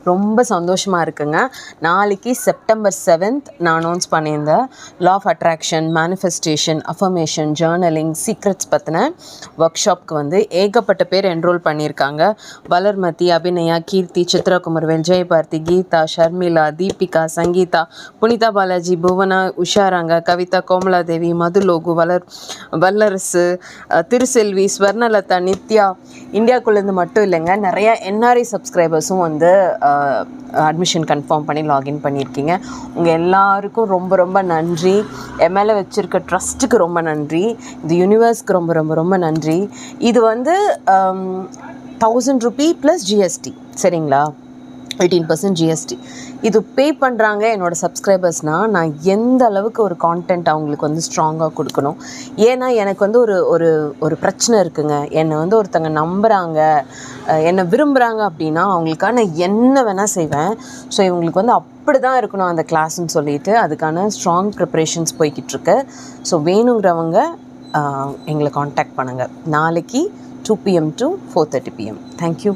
ரொம்ப சந்தோஷமாக இருக்குங்க. நாளைக்கு செப்டம்பர் 7th நான் அனௌன்ஸ் பண்ணியிருந்தேன் law of attraction, manifestation, affirmation, journaling, secrets பற்றின ஒர்க் ஷாப்க்கு வந்து ஏகப்பட்ட பேர் என்ரோல் பண்ணியிருக்காங்க. வளர்மதி, அபிநயா, கீர்த்தி, சித்ராகுமர்வேல், ஜெயபாரதி, கீதா, ஷர்மிளா, தீபிகா, சங்கீதா, புனிதா பாலாஜி, புவனா, உஷாராங்க, கவிதா, கோமலாதேவி, மதுலோகு, வல்லரசு, திருசெல்வி, ஸ்வர்ணலதா, நித்யா. இந்தியாவுக்குள்ளேருந்து மட்டும் இல்லைங்க, நிறையா என்ஆர்ஐ சப்ஸ்கிரைபர்ஸும் வந்து அட்மிஷன் கன்ஃபார்ம் பண்ணி லாகின் பண்ணியிருக்கீங்க. உங்கள் எல்லாருக்கும் ரொம்ப ரொம்ப நன்றி. என் மேலே வச்சுருக்க ட்ரஸ்ட்டுக்கு ரொம்ப நன்றி. இந்த யூனிவர்ஸ்க்கு ரொம்ப ரொம்ப ரொம்ப நன்றி. இது வந்து 1000 ரூபீ ப்ளஸ் ஜிஎஸ்டி, சரிங்களா? 18% ஜிஎஸ்டி. இது பே பண்ணுறாங்க என்னோடய சப்ஸ்கிரைபர்ஸ்னால் நான் எந்த அளவுக்கு ஒரு கான்டென்ட் அவங்களுக்கு வந்து ஸ்ட்ராங்காக கொடுக்கணும். ஏன்னா எனக்கு வந்து ஒரு பிரச்சனை இருக்குங்க. என்னை வந்து ஒருத்தங்க நம்புகிறாங்க, என்னை விரும்புகிறாங்க அப்படின்னா அவங்களுக்கான என்ன வேணால் செய்வேன். ஸோ இவங்களுக்கு வந்து அப்படி தான் இருக்கணும் அந்த கிளாஸ்ன்னு சொல்லிட்டு அதுக்கான ஸ்ட்ராங் ப்ரிப்ரேஷன்ஸ் போய்கிட்டுருக்கு. ஸோ வேணுங்கிறவங்க எங்களை காண்டாக்ட் பண்ணுங்கள். நாளைக்கு 2 PM to 4:30 PM. தேங்க்யூ.